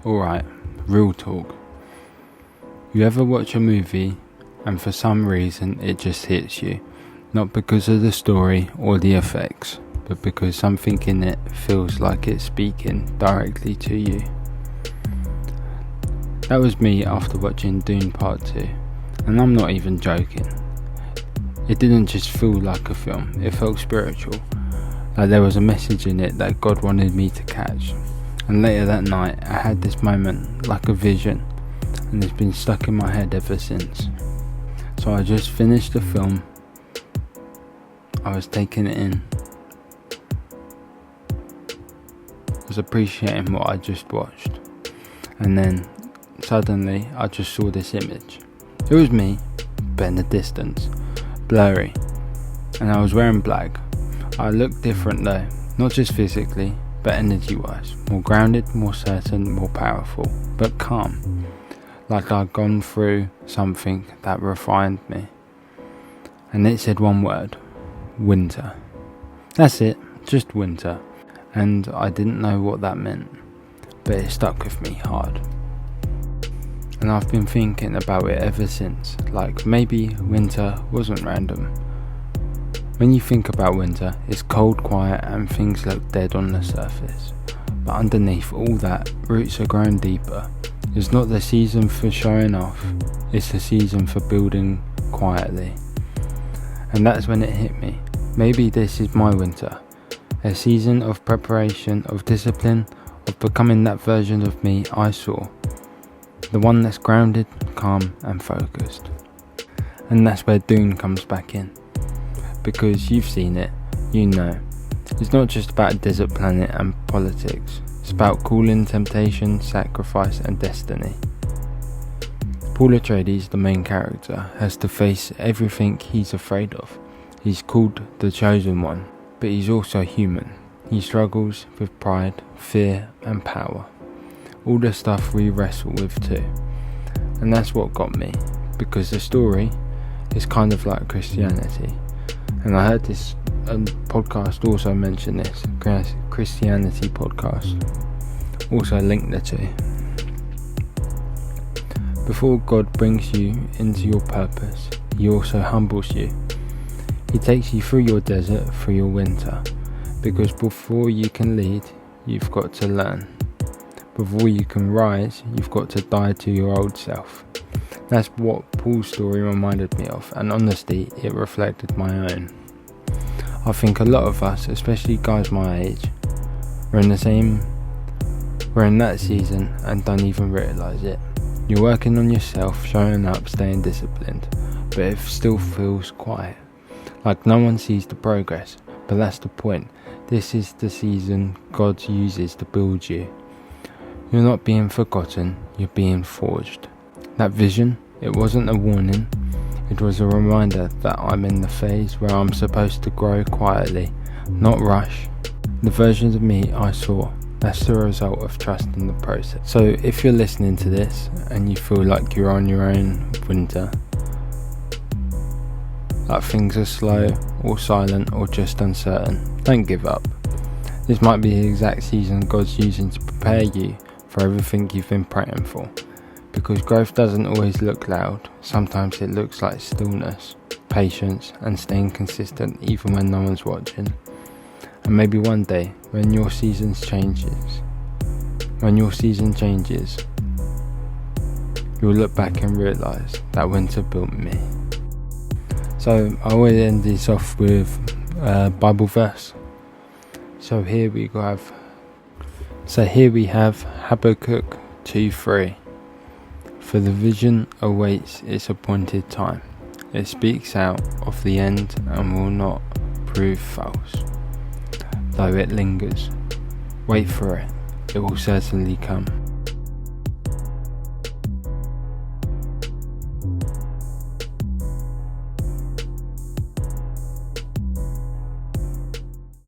Alright, real talk. You ever watch a movie and for some reason it just hits you? Not because of the story or the effects, but because something in it feels like it's speaking directly to you. That was me after watching Dune Part 2, and I'm not even joking. It didn't just feel like a film, it felt spiritual, like there was a message in it that God wanted me to catch. And later that night I had this moment, like a vision, and it's been stuck in my head ever since. So I just finished the film, I was taking it in, I was appreciating what I just watched, and then suddenly I just saw this image. It was me, but in the distance, blurry, and I was wearing black. I looked different though, not just physically, but energy wise, more grounded, more certain, more powerful, but calm, like I'd gone through something that refined me. And it said one word: winter. That's it, just winter. And I didn't know what that meant, but it stuck with me hard. And I've been thinking about it ever since, like maybe winter wasn't random. When you think about winter, it's cold, quiet, and things look dead on the surface. But underneath all that, roots are growing deeper. It's not the season for showing off, it's the season for building quietly. And that's when it hit me. Maybe this is my winter. A season of preparation, of discipline, of becoming that version of me I saw. The one that's grounded, calm, and focused. And that's where Dune comes back in. Because you've seen it, you know. It's not just about a desert planet and politics. It's about calling, temptation, sacrifice, and destiny. Paul Atreides, the main character, has to face everything he's afraid of. He's called the Chosen One, but he's also human. He struggles with pride, fear, and power. All the stuff we wrestle with too. And that's what got me, because the story is kind of like Christianity. And I heard this podcast also mention this, Christianity podcast, also linked the two. Before God brings you into your purpose, He also humbles you. He takes you through your desert, through your winter, because before you can lead, you've got to learn. Before you can rise, you've got to die to your old self. That's what Paul's story reminded me of, and honestly, it reflected my own. I think a lot of us, especially guys my age, we're in that season and don't even realise it. You're working on yourself, showing up, staying disciplined, but it still feels quiet. Like no one sees the progress, but that's the point. This is the season God uses to build you. You're not being forgotten, you're being forged. That vision, it wasn't a warning, it was a reminder that I'm in the phase where I'm supposed to grow quietly, not rush. The version of me I saw, that's the result of trusting the process. So if you're listening to this and you feel like you're on your own winter, like things are slow or silent or just uncertain, don't give up. This might be the exact season God's using to prepare you for everything you've been praying for. Because growth doesn't always look loud, sometimes it looks like stillness, patience, and staying consistent even when no one's watching. And maybe one day, when your season changes, you'll look back and realise that winter built me. So I always end this off with a Bible verse. So here we have Habakkuk 2:3. For the vision awaits its appointed time. It speaks out of the end and will not prove false. Though it lingers, wait for it, it will certainly come.